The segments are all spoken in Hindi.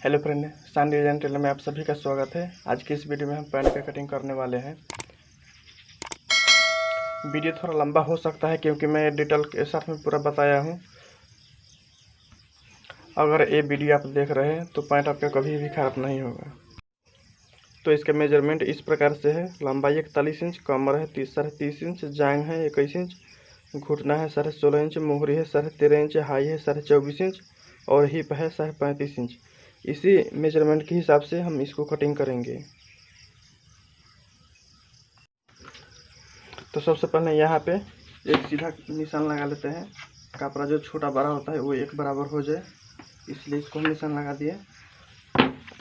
हेलो फ्रेंड, शान डिजाइन टेलर में आप सभी का स्वागत है। आज की इस वीडियो में हम पैंट का कटिंग करने वाले हैं। वीडियो थोड़ा लंबा हो सकता है क्योंकि मैं डिटेल के साथ में पूरा बताया हूं। अगर ये वीडियो आप देख रहे हैं तो पैंट आपका कभी भी खराब नहीं होगा। तो इसका मेजरमेंट इस प्रकार से है। लंबाई 41 इंच, कमर है 30.5 इंच, जांग है 21 इंच, घुटना है 16.5 इंच, मोहरी है 13.5 इंच, हाई है 24.5 इंच और हिप है 35 इंच। इसी मेजरमेंट के हिसाब से हम इसको कटिंग करेंगे। तो सबसे पहले यहाँ पे एक सीधा निशान लगा लेते हैं। कपड़ा जो छोटा बड़ा होता है वो एक बराबर हो जाए, इसलिए इसको हम निशान लगा दिए।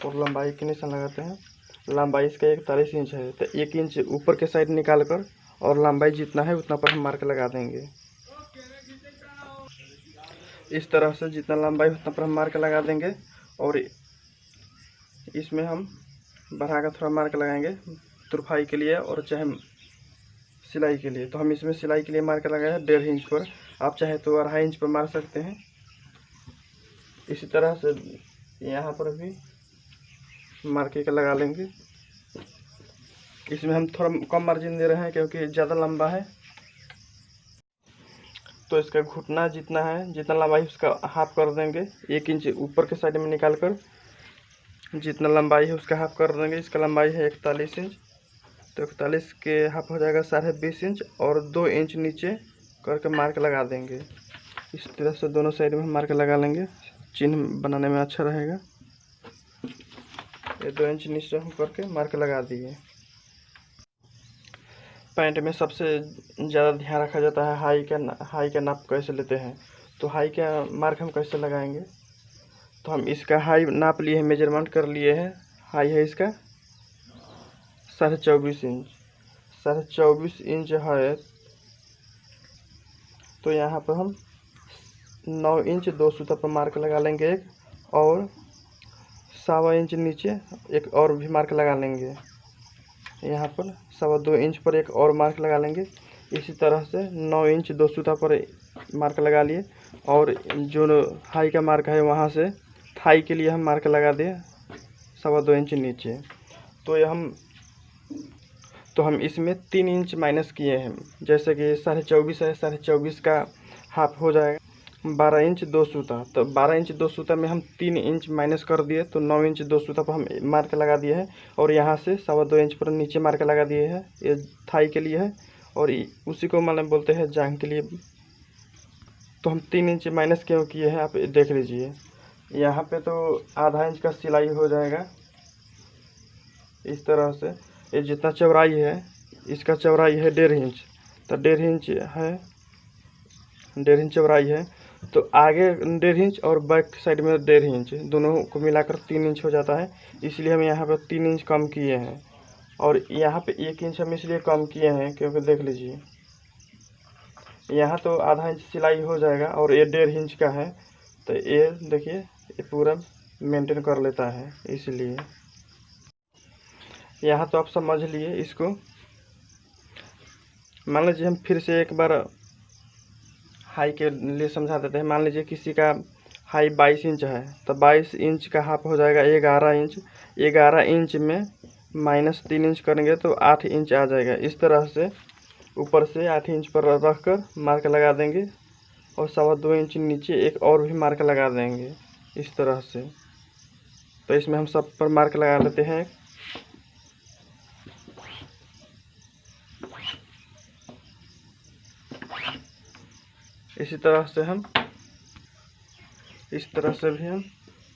और लंबाई के निशान लगाते हैं। लंबाई इसका 41 इंच है, तो 1 इंच ऊपर के साइड निकाल कर और लंबाई जितना है उतना पर हम मार्क लगा देंगे। इस तरह से जितना लंबाई उतना पर हम मार्क लगा देंगे और इसमें हम बढ़ा कर थोड़ा मार्क लगाएंगे तुरपाई के लिए और चाहे सिलाई के लिए। तो हम इसमें सिलाई के लिए मार्क लगाया है 1.5 इंच पर। आप चाहे तो 2.5 इंच पर मार सकते हैं। इसी तरह से यहाँ पर भी मार्के का लगा लेंगे। इसमें हम थोड़ा कम मार्जिन दे रहे हैं क्योंकि ज़्यादा लंबा है। तो इसका घुटना जितना है, जितना लंबाई उसका हाफ कर देंगे। 1 इंच ऊपर के साइड में निकाल कर जितना लंबाई है उसका हाफ कर देंगे। इसका लंबाई है 41 इंच, तो 41 के हाफ हो जाएगा 20.5 इंच और 2 इंच नीचे करके मार्क लगा देंगे। इस तरह से दोनों साइड में मार्क लगा लेंगे, चिन्ह बनाने में अच्छा रहेगा। ये 2 इंच नीचे हम करके मार्क लगा दिए। पैंट में सबसे ज़्यादा ध्यान रखा जाता है हाई का नाप कैसे लेते हैं। तो हाई का मार्क हम कैसे लगाएंगे। तो हम इसका हाई नाप लिए हैं, मेजरमेंट कर लिए हैं। हाई है इसका 24.5 इंच, 24.5 इंच है। तो यहाँ पर हम 9 इंच 2 सूता पर मार्क लगा लेंगे एक, और 1.25 इंच नीचे एक और भी मार्क लगा लेंगे। यहाँ पर 2.25 इंच पर एक और मार्क लगा लेंगे। इसी तरह से 9 इंच 2 सूता पर मार्क लगा लिए और जो हाई का मार्क है वहाँ से थाई के लिए हम मार्क लगा दिए 2.25 इंच नीचे। तो हम इसमें 3 इंच माइनस किए हैं। जैसे कि 24.5 है, 24.5 का हाफ हो जाएगा 12 इंच 2 सूता। तो 12 इंच 2 सूता में हम 3 इंच माइनस कर दिए, तो 9 इंच 2 सूता पर हम मार्क लगा दिए हैं। और यहाँ से 2.25 इंच पर नीचे मार्क लगा दिए हैं। ये थाई के लिए है और उसी को मतलब बोलते हैं जांघ के लिए। तो हम 3 इंच माइनस क्यों किए हैं आप देख लीजिए। यहाँ पे तो आधा इंच का सिलाई हो जाएगा। इस तरह से ये जितना चौड़ाई है, इसका चौड़ाई है 1.5 इंच, तो 1.5 इंच है, 1.5 इंच चौड़ाई है। तो आगे 1.5 इंच और बैक साइड में 1.5 इंच, दोनों को मिलाकर 3 इंच हो जाता है। इसलिए हम यहाँ पर 3 इंच कम किए हैं। और यहाँ पे 1 इंच हम इसलिए कम किए हैं क्योंकि देख लीजिए यहाँ तो आधा इंच सिलाई हो जाएगा और ये 1.5 इंच का है। तो ये देखिए ये पूरा मेंटेन कर लेता है। इसलिए यहाँ तो आप समझ लिए इसको। मान लीजिए हम फिर से एक बार हाई के लिए समझा देते हैं। मान लीजिए किसी का हाई 22 इंच है, तो 22 इंच का हाफ हो जाएगा 11 इंच। 11 इंच में माइनस 3 इंच करेंगे तो 8 इंच आ जाएगा। इस तरह से ऊपर से 8 इंच पर रख कर मार्क लगा देंगे और 2.25 इंच नीचे एक और भी मार्क लगा देंगे इस तरह से। तो इसमें हम सब पर मार्क लगा लेते हैं। इसी तरह से हम इस तरह से भी हम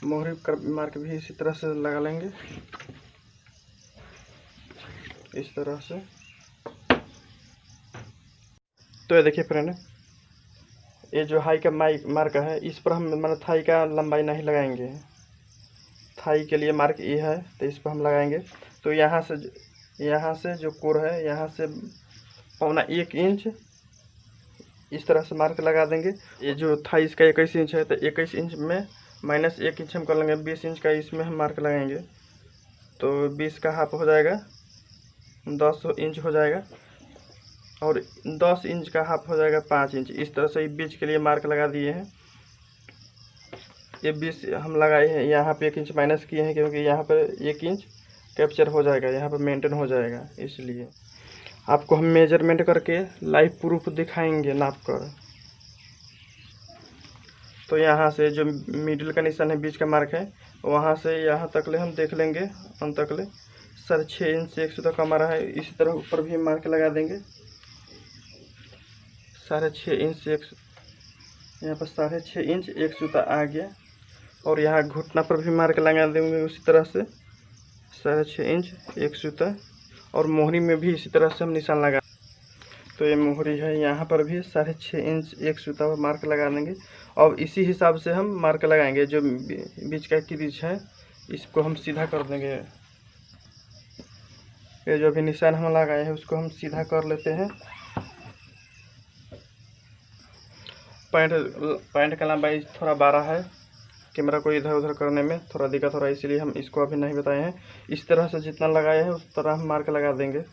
मोहरी का मार्क भी इसी तरह से लगा लेंगे, इस तरह से। तो ये देखिए फ्रेंड, ये जो हाई का मार्क है इस पर हम मतलब थाई का लंबाई नहीं लगाएंगे। थाई के लिए मार्क ये है तो इस पर हम लगाएंगे। तो यहाँ से जो कोर है यहाँ से 1.25 इंच इस तरह से मार्क लगा देंगे। ये जो थाई इसका 21 इंच है, तो 21 इंच में माइनस 1 इंच हम कर लेंगे। 20 इंच का इसमें हम मार्क लगाएंगे, तो 20 का हाफ हो जाएगा 10 इंच हो जाएगा और 10 इंच का हाफ हो जाएगा 5 इंच। इस तरह से बीच के लिए मार्क लगा दिए हैं। ये 20 हम लगाए हैं, यहाँ पे 1 इंच माइनस किए हैं क्योंकि यहाँ पर 1 इंच कैप्चर हो जाएगा, यहाँ पर मेंटेन हो जाएगा। इसलिए आपको हम मेजरमेंट करके लाइव प्रूफ दिखाएंगे नाप कर। तो यहाँ से जो मिडिल का निशान है, बीच का मार्क है, वहाँ से यहाँ तक ले हम देख लेंगे, अंत तक ले 6.5 इंच से 1 सूता कम आ रहा है। इसी तरह ऊपर भी मार्क लगा देंगे 6.5 इंच से यहाँ पर 6.5 इंच 1 सूता आ गया। और यहाँ घुटना पर भी मार्क लगा देंगे उसी तरह से 6.5 इंच 1 सूता। और मोहरी में भी इसी तरह से हम निशान लगा, तो ये मोहरी है, यहाँ पर भी 6.5 इंच 1 सूता पर मार्क लगा देंगे। और इसी हिसाब से हम मार्क लगाएंगे। जो बीच का क्रीज है इसको हम सीधा कर देंगे। ये जो भी निशान हम लगाए हैं उसको हम सीधा कर लेते हैं। पैंट का लंबाई थोड़ा 12 है, कैमरा को इधर उधर करने में थोड़ा दिक्कत हो रहा है, इसीलिए हम इसको अभी नहीं बताए हैं। इस तरह से जितना लगाया है उस तरह हम मार्क लगा देंगे।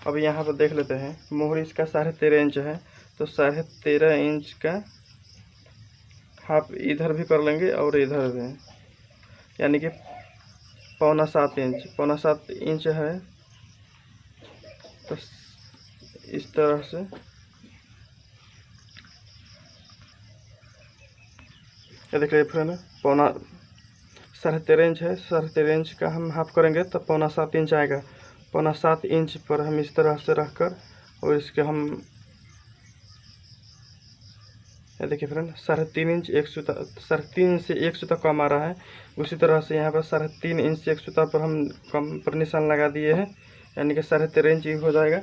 अब यहाँ पर देख लेते हैं, मोहरी इसका 13.5 इंच है, तो 13.5 इंच का हाफ इधर भी कर लेंगे और इधर भी, यानी कि 6.25 इंच, 6.25 इंच है। तो इस तरह से ये देख रहे फ्रेंड, 13.5 इंच है, 13.5 इंच का हम हाफ करेंगे तो 6.25 इंच आएगा। 6.25 इंच पर हम इस तरह से रखकर और इसके हम ये देखिए फ्रेंड 3.5 इंच 1 सूता, 3.5 इंच से 1 सूता कम आ रहा है। उसी तरह से यहाँ पर 3.5 इंच से 1 सूता पर हम कम पर निशान लगा दिए हैं, यानी कि 13.5 इंच हो जाएगा।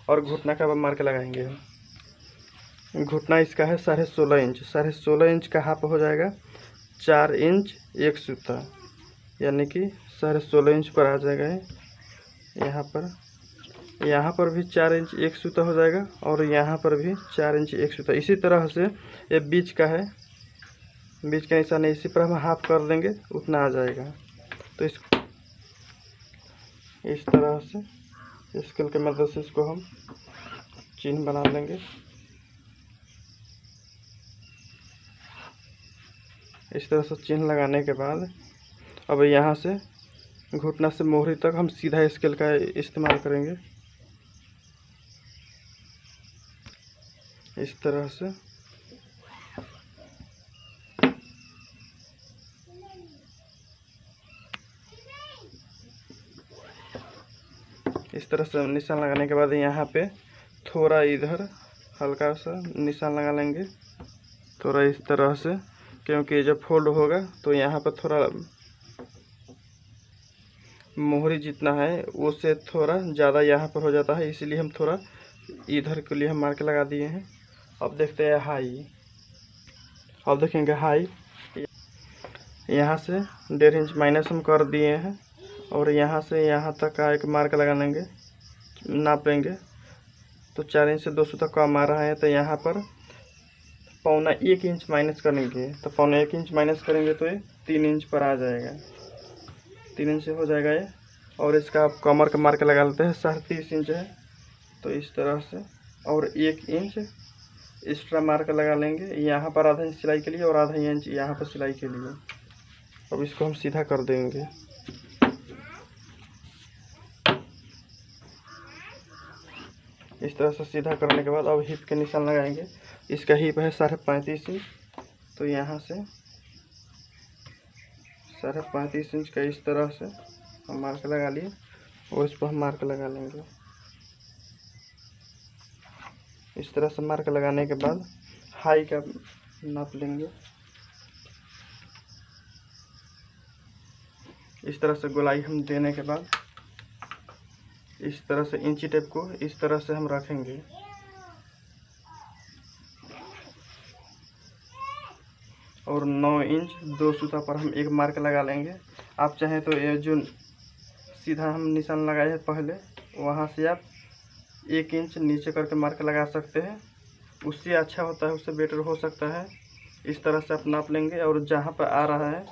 और घुटना का मार्क लगाएंगे हम। घुटना इसका है 16.5 इंच, 16.5 इंच का हाफ हो जाएगा 4 इंच 1 सूता, यानी कि 16.5 इंच पर आ जाएगा। यहाँ पर भी 4 इंच 1 सूता हो जाएगा और यहाँ पर भी 4 इंच 1 सूता। इसी तरह से ये बीच का है, बीच का निशान है, इसी पर हम हाफ कर देंगे, उतना आ जाएगा। तो इस तरह से स्केल के मदद से इसको हम चिन्ह बना लेंगे। इस तरह से चिन्ह लगाने के बाद अब यहाँ से घुटना से मोहरी तक हम सीधा स्केल का इस्तेमाल करेंगे। इस तरह से निशान लगाने के बाद यहाँ पे थोड़ा इधर हल्का सा निशान लगा लेंगे, थोड़ा इस तरह से, क्योंकि जब फोल्ड होगा तो यहाँ पर थोड़ा मोहरी जितना है उससे थोड़ा ज़्यादा यहाँ पर हो जाता है, इसीलिए हम थोड़ा इधर के लिए हम मार्क लगा दिए हैं। अब देखते हैं हाई। अब देखेंगे हाई, यहाँ से 1.5 इंच माइनस हम कर दिए हैं और यहाँ से यहाँ तक का एक मार्क लगा लेंगे, नाप लेंगे। तो 4 इंच से 2 सूता कम आ रहा है, तो यहाँ पर 1.25 इंच माइनस करेंगे, तो 1.25 इंच माइनस करेंगे तो ये 3 इंच पर आ जाएगा, 3 इंच हो जाएगा ये। और इसका आप कमर का मार्क लगा लेते हैं, 30 इंच है, तो इस तरह से। और 1 इंच एक्स्ट्रा मार्क लगा लेंगे यहाँ पर, आधा इंच सिलाई के लिए और आधा इंच यहाँ पर सिलाई के लिए। अब इसको हम सीधा कर देंगे। इस तरह से सीधा करने के बाद अब हिप के निशान लगाएंगे। इसका हिप है 35.5 इंच, तो यहाँ से 35.5 इंच का इस तरह से हम मार्क लगा लिए और इस पर हम मार्क लगा लेंगे। इस तरह से मार्क लगाने के बाद हाई का नाप लेंगे। इस तरह से गोलाई हम देने के बाद इस तरह से इंची टेप को इस तरह से हम रखेंगे। और 9 इंच 2 सूता पर हम एक मार्क लगा लेंगे। आप चाहें तो ये जो सीधा हम निशान लगाए हैं पहले, वहाँ से आप 1 इंच नीचे करके मार्क लगा सकते हैं, उससे अच्छा होता है, उससे बेटर हो सकता है। इस तरह से आप नाप लेंगे और जहाँ पर आ रहा है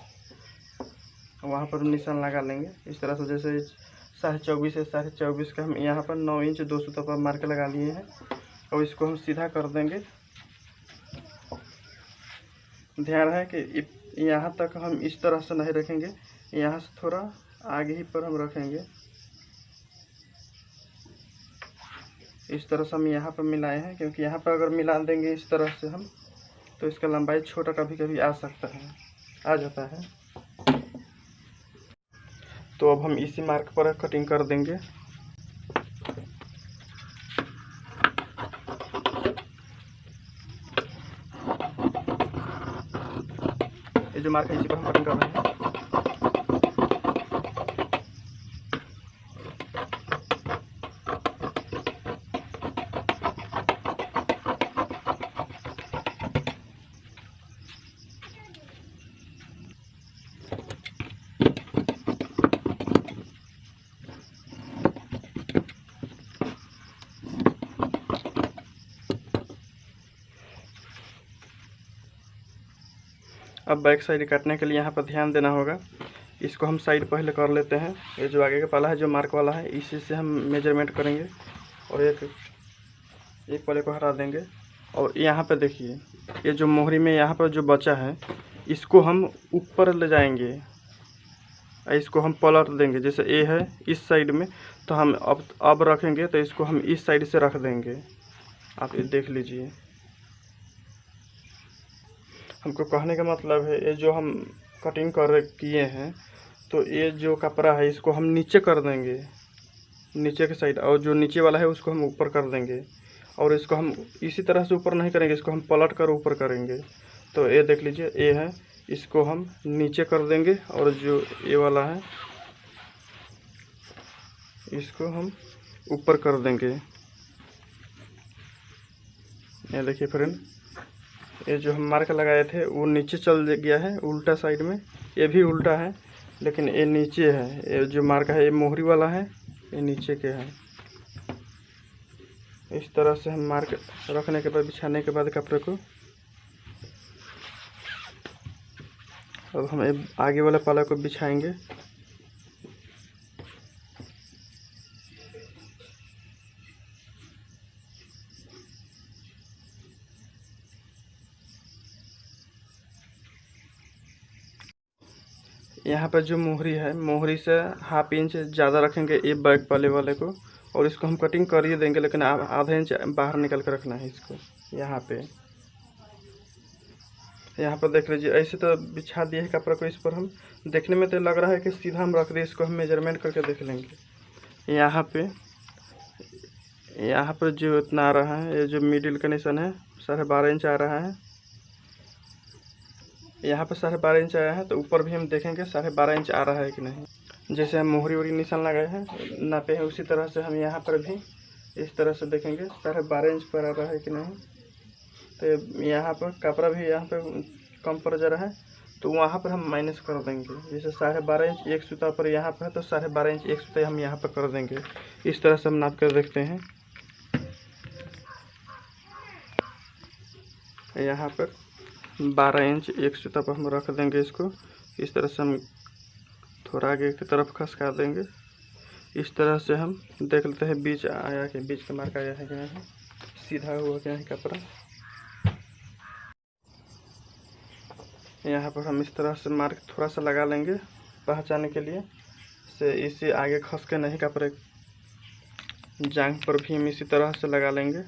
वहाँ पर निशान लगा लेंगे। इस तरह से जैसे 24.5 है, 24.5 का हम यहाँ पर 9 इंच 2 सूता पर मार्क लगा लिए हैं और इसको हम सीधा कर देंगे। ध्यान है कि यहाँ तक हम इस तरह से नहीं रखेंगे, यहाँ से थोड़ा आगे ही पर हम रखेंगे। इस तरह से हम यहाँ पर मिलाए हैं, क्योंकि यहाँ पर अगर मिला देंगे इस तरह से हम, तो इसका लंबाई छोटा कभी कभी आ सकता है, आ जाता है। तो अब हम इसी मार्क पर कटिंग कर देंगे। ये जो मार्क है इसी पर हम कटिंग कर रहे हैं। अब बैक साइड काटने के लिए यहाँ पर ध्यान देना होगा। इसको हम साइड पहले कर लेते हैं। ये जो आगे का पाला है, जो मार्क वाला है, इसी से हम मेजरमेंट करेंगे और एक पाले को हटा देंगे। और यहाँ पे देखिए, ये जो मोहरी में यहाँ पर जो बचा है, इसको हम ऊपर ले जाएंगे, इसको हम पलट देंगे। जैसे ए है इस साइड में, तो हम अब रखेंगे तो इसको हम इस साइड से रख देंगे। आप ये देख लीजिए। हमको कहने का मतलब है, ये जो हम कटिंग किए हैं, तो ये जो कपड़ा है इसको हम नीचे कर देंगे, नीचे के साइड, और जो नीचे वाला है उसको हम ऊपर कर देंगे। और इसको हम इसी तरह से ऊपर नहीं करेंगे, इसको हम पलट कर ऊपर करेंगे। तो ये देख लीजिए, ये है, इसको हम नीचे कर देंगे, और जो ये वाला है इसको हम ऊपर कर देंगे। ये देखिए फ्रेंड, ये जो हम मार्क लगाए थे वो नीचे चल गया है उल्टा साइड में। ये भी उल्टा है, लेकिन ये नीचे है। ये जो मार्क है ये मोहरी वाला है, ये नीचे के है। इस तरह से हम मार्क रखने के बाद, बिछाने के बाद कपड़े को, अब हम आगे वाला पाला को बिछाएंगे। यहाँ पर जो मोहरी है, मोहरी से ½ इंच ज़्यादा रखेंगे ये बैक वाले को, और इसको हम कटिंग कर ही देंगे, लेकिन ½ इंच बाहर निकल कर रखना है इसको। यहाँ पर देख लीजिए, ऐसे तो बिछा दिए है कपड़े को। इस पर हम देखने में तो लग रहा है कि सीधा हम रख दिए, इसको हम मेजरमेंट करके देख लेंगे। यहाँ पर जो इतना आ रहा है, ये जो मिडिल का निशान है 12.5 इंच आ रहा है। यहाँ पर 12.5 इंच आया है, तो ऊपर भी हम देखेंगे 12.5 इंच आ रहा है कि नहीं। जैसे हम मोहरी निशान लगाए हैं, नापे हैं, उसी तरह से हम यहाँ पर भी इस तरह से देखेंगे 12.5 इंच पर आ रहा है कि नहीं। तो यहाँ पर कपड़ा भी यहाँ पर कम पड़ जा रहा है, तो वहाँ पर हम माइनस कर देंगे। जैसे 12.5 इंच एक सूता पर यहाँ पर है, तो 12.5 इंच एक सूता हम यहाँ पर कर देंगे। इस तरह से हम नाप कर देखते हैं। यहाँ पर 12 इंच एक सूता पर हम रख देंगे इसको। इस तरह से हम थोड़ा आगे की तरफ खसका देंगे। इस तरह से हम देख लेते हैं बीच आया कि बीच का मार्क आया है कि नहीं, सीधा हुआ क्या है कपड़ा। यहाँ पर हम इस तरह से मार्क थोड़ा सा लगा लेंगे पहचानने के लिए, से इसे आगे खस के नहीं कपड़े जांघ पर भी हम इसी तरह से लगा लेंगे।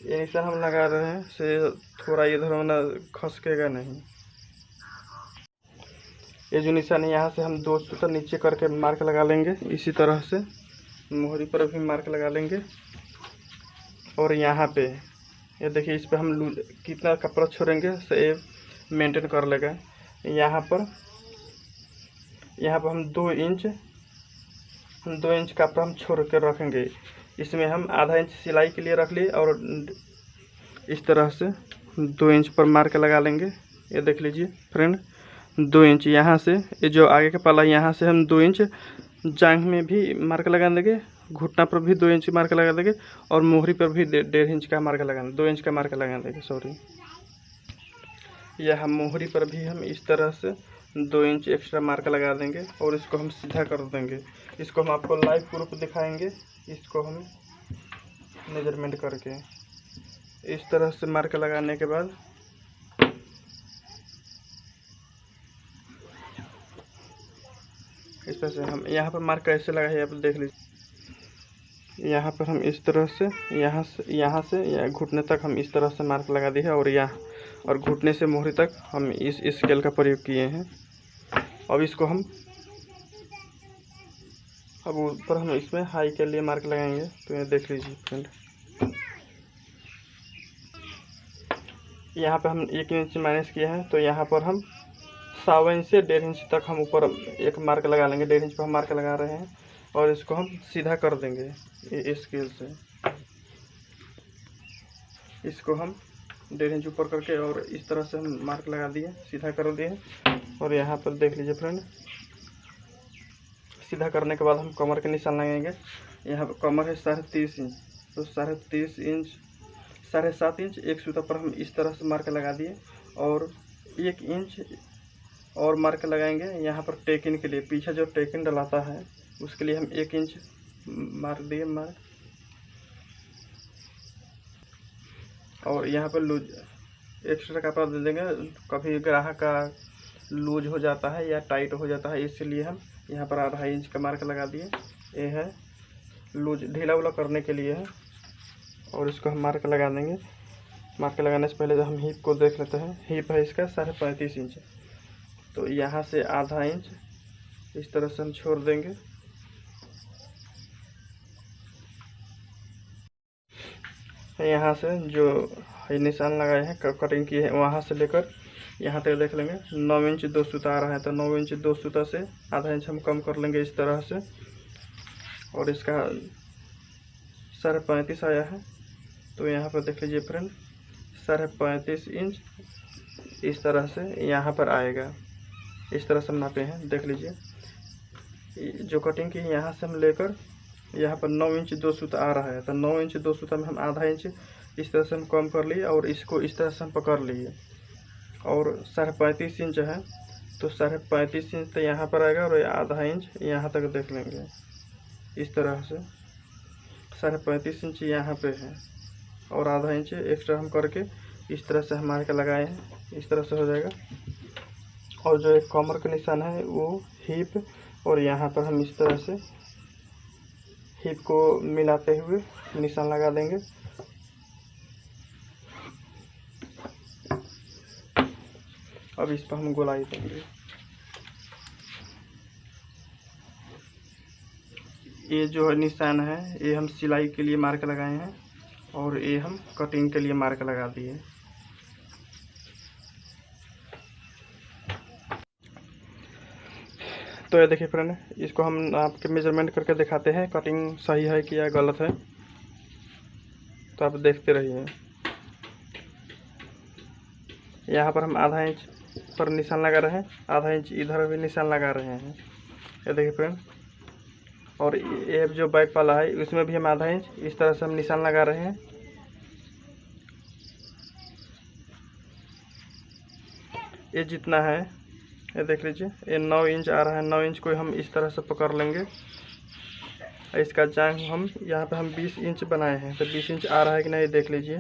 ये निशान हम लगा रहे हैं से थोड़ा इधर होना, खसकेगा नहीं। ये जो निशान है, यहाँ से हम 2 सूता नीचे करके मार्क लगा लेंगे। इसी तरह से मोहरी पर भी मार्क लगा लेंगे। और यहाँ पे ये देखिए, इस पे हम कितना कपड़ा छोड़ेंगे से मेंटेन कर लेगा। यहाँ पर हम 2 इंच कपड़ा हम छोड़ कर रखेंगे। इसमें हम ½ इंच सिलाई के लिए रख लिए, और इस तरह से 2 इंच पर मार्क लगा लेंगे। ये देख लीजिए फ्रेंड, 2 इंच यहाँ से, ये जो आगे का पाला यहाँ से हम 2 इंच जांघ में भी मार्क लगा देंगे, घुटना पर भी 2 इंच मार्क लगा देंगे, और मोहरी पर भी 1.5 इंच का मार्क लगा 2 इंच का मार्क लगा देंगे, सॉरी। यह मोहरी पर भी हम इस तरह से 2 इंच एक्स्ट्रा मार्क लगा देंगे, और इसको हम सीधा कर देंगे। इसको हम आपको लाइव प्रूफ दिखाएंगे, इसको हम मेजरमेंट करके। इस तरह से मार्क लगाने के बाद इस तरह से हम यहाँ पर मार्क कैसे लगा है आप देख लीजिए। यहाँ पर हम इस तरह से यहाँ से या घुटने तक हम इस तरह से मार्क लगा दिए है, और यहाँ और घुटने से मोहरी तक हम इस स्केल का प्रयोग किए हैं। अब इसको हम अब ऊपर हम इसमें हाई के लिए मार्क लगाएंगे। तो ये देख लीजिए फ्रेंड, यहाँ पे हम 1 इंच माइनस किया है, तो यहाँ पर हम 1.25 इंच से 1.5 इंच तक हम ऊपर एक मार्क लगा लेंगे। 1.5 इंच पर हम मार्क लगा रहे हैं और इसको हम सीधा कर देंगे स्केल से। इसको हम 1.5 इंच ऊपर करके और इस तरह से हम मार्क लगा दिए, सीधा कर दिए। और यहाँ पर देख लीजिए फ्रेंड, सीधा करने के बाद हम कमर के निशान लगाएंगे। यहाँ पर कमर है 3.5 इंच, तो 3.5 इंच 7.5 इंच एक सूता पर हम इस तरह से मार्क लगा दिए, और 1 इंच और मार्क लगाएंगे यहाँ पर टेकिन के लिए। पीछे जो टेकिन डलाता है उसके लिए हम 1 इंच मार्क दिए और यहाँ पर लूज एक्स्ट्रा कपड़ा दे देंगे। कभी ग्राहक का लूज हो जाता है या टाइट हो जाता है, इसलिए हम यहाँ पर 2.5 इंच का मार्क लगा दिए। ये है लूज ढीला उला करने के लिए है, और इसको हम मार्क लगा देंगे। मार्क लगाने से पहले जो हम हिप को देख लेते हैं। हिप है इसका 35.5 इंच, तो यहाँ से 1/2 इंच इस तरह से हम छोड़ देंगे। यहाँ से जो निशान लगाए हैं कटिंग की है वहाँ से लेकर यहाँ तक देख लेंगे 9 इंच 2 सूता आ रहा है, तो 9 इंच 2 सूता से 1/2 इंच हम कम कर लेंगे इस तरह से। और इसका 35.5 आया है, तो यहाँ पर देख लीजिए फ्रेंड 35.5 इंच इस तरह से यहाँ पर आएगा। इस तरह से हम नापे हैं, देख लीजिए। जो कटिंग की यहाँ से हम लेकर यहाँ पर 9 इंच 2 सूता आ रहा है, तो 9 इंच 2 सूता में हम 1/2 इंच इस तरह से हम कम कर लिए, और इसको इस तरह से हम पकड़ लिए। और 35.5 इंच है, तो 35.5 इंच तो यहाँ पर आएगा, और 1/2 इंच यहाँ तक देख लेंगे इस तरह से। 35.5 इंच यहाँ पे है, और 1/2 इंच एक्स्ट्रा हम करके इस तरह से हम मार्क लगाए हैं। इस तरह से हो जाएगा। और जो एक कमर का निशान है वो हिप, और यहाँ पर हम इस तरह से हिप को मिलाते हुए निशान लगा देंगे। अब इस पर हम गोलाई देंगे। ये जो निशान है ये हम सिलाई के लिए मार्क लगाए हैं, और ये हम कटिंग के लिए मार्क लगा दिए। तो ये देखिए फ्रेंड, इसको हम आपके मेजरमेंट करके दिखाते हैं कटिंग सही है कि या गलत है, तो आप देखते रहिए। यहाँ पर हम 1/2 इंच पर निशान लगा रहे हैं, 1/2 इंच इधर भी निशान लगा रहे हैं। ये देखिए फ्रेंड, और ये जो बैक वाला है उसमें भी हम 1/2 इंच इस तरह से हम निशान लगा रहे हैं। ये जितना है ये देख लीजिए, ये 9 इंच आ रहा है। 9 इंच को हम इस तरह से पकड़ लेंगे। इसका जांघ हम यहाँ पे हम 20 इंच बनाए हैं, तो 20 इंच आ रहा है कि नहीं देख लीजिए।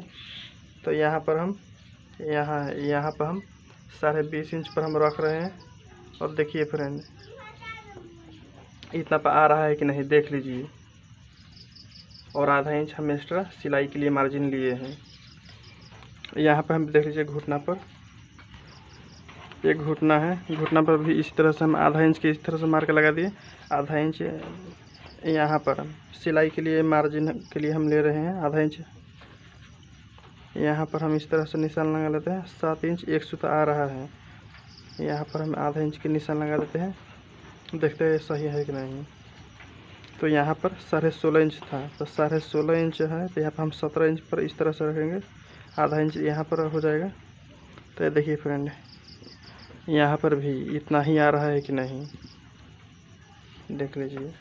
तो यहाँ पर हम यहाँ पर हम 20.5 इंच पर हम रख रहे हैं, और देखिए फ्रेंड इतना पर आ रहा है कि नहीं देख लीजिए। और 1/2 इंच हम एक्स्ट्रा सिलाई के लिए मार्जिन लिए हैं। यहाँ पर हम देख लीजिए घुटना पर, एक घुटना है, घुटना पर भी इस तरह से हम 1/2 इंच के इस तरह से मार्क लगा दिए। 1/2 इंच यहाँ पर हम सिलाई के लिए मार्जिन के लिए हम ले रहे हैं 1/2 इंच। यहाँ पर हम इस तरह से निशान लगा लेते हैं। 7 इंच एक सूता आ रहा है, यहाँ पर हम 1/2 इंच के निशान लगा देते हैं। देखते हैं सही है कि नहीं। तो यहाँ पर 16.5 इंच था, तो 16.5 इंच है, तो यहाँ पर हम 17 इंच पर इस तरह से रखेंगे। 1/2 इंच यहाँ पर हो जाएगा। तो ये देखिए फ्रेंड, यहाँ पर भी इतना ही आ रहा है कि नहीं देख लीजिए।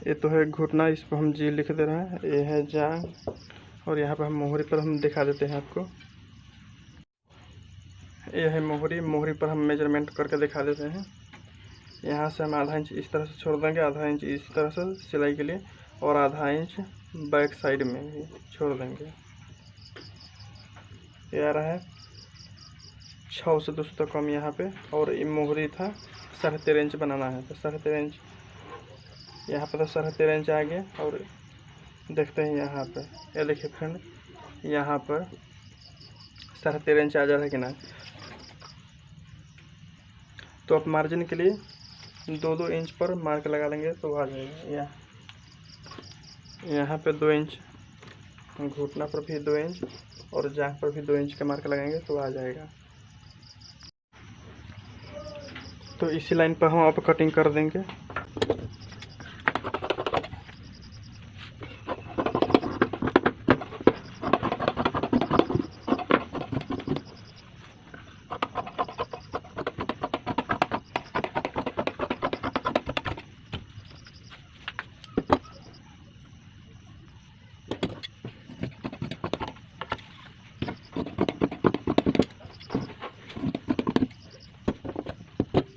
ये तो है घुटना, इस पर हम जी लिख दे रहे हैं। ये है जांघ, और यहाँ पर हम मोहरी पर हम दिखा देते हैं आपको। ये है मोहरी, मोहरी पर हम मेजरमेंट करके दिखा देते हैं। यहाँ से हम 1/2 इंच इस तरह से छोड़ देंगे, 1/2 इंच इस तरह से सिलाई के लिए, और 1/2 इंच बैक साइड में भी छोड़ देंगे। ये आ रहा है 6 से 2 सूता कम यहाँ पे। और ये मोहरी था 13.5 इंच बनाना है, तो 13.5 इंच यहाँ पे, तो 13.5 इंच आ गया। और देखते हैं यहाँ पे, ये देखिए फ्रेंड, यहाँ पर 13.5 इंच आ जा रहा है कि ना। तो आप मार्जिन के लिए 2-2 इंच पर मार्क लगा लेंगे तो आ जाएगा। यहाँ पे 2 इंच, घुटना पर भी 2 इंच और जांघ पर भी 2 इंच का मार्क लगाएंगे तो आ जाएगा। तो इसी लाइन पर हम अब कटिंग कर देंगे।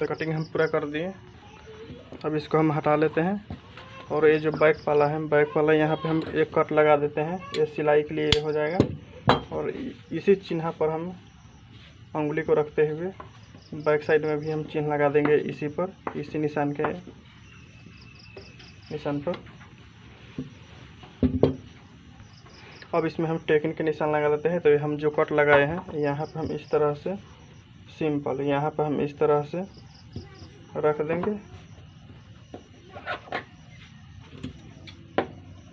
तो कटिंग हम पूरा कर दिए। अब इसको हम हटा लेते हैं। और ये जो बैक वाला है, बैक वाला यहाँ पे हम एक कट लगा देते हैं, ये सिलाई के लिए हो जाएगा। और इसी चिन्ह पर हम उंगली को रखते हुए बैक साइड में भी हम चिन्ह लगा देंगे, इसी पर, इसी निशान के निशान पर। अब इसमें हम टेकिन के निशान लगा देते हैं। तो हम जो कट लगाए हैं यहाँ पर हम इस तरह से सिंपल, यहाँ पर हम इस तरह से रख देंगे।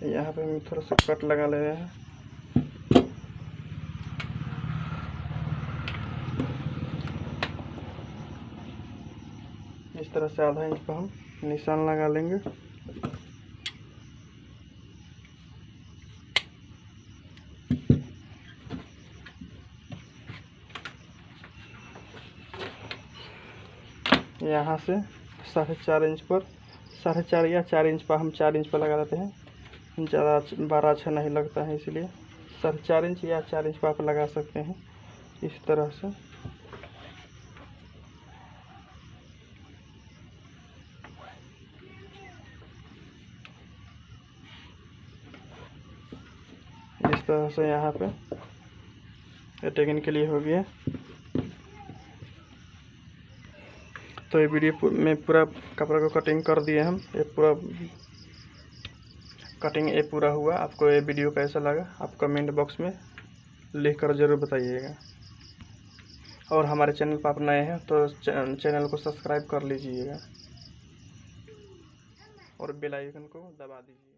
यहाँ पे हम थोड़ा सा कट लगा ले रहे हैं। इस तरह से आधा इंच पर हम निशान लगा लेंगे। यहाँ से 4.5 इंच पर, 4.5 या 4 इंच पर, हम 4 इंच पर लगा देते हैं। ज़्यादा बड़ा अच्छा नहीं लगता है, इसलिए 4.5 इंच या 4 इंच पर आप लगा सकते हैं इस तरह से। इस तरह से यहाँ पे टेकिंग के लिए हो गया। तो ये वीडियो में पूरा कपड़ा को कटिंग कर दिए हम। ये पूरा कटिंग ये पूरा हुआ। आपको ये वीडियो कैसा लगा आप कमेंट बॉक्स में लिख कर ज़रूर बताइएगा। और हमारे चैनल पर आप नए हैं तो चैनल को सब्सक्राइब कर लीजिएगा और बेल आइकन को दबा दीजिए।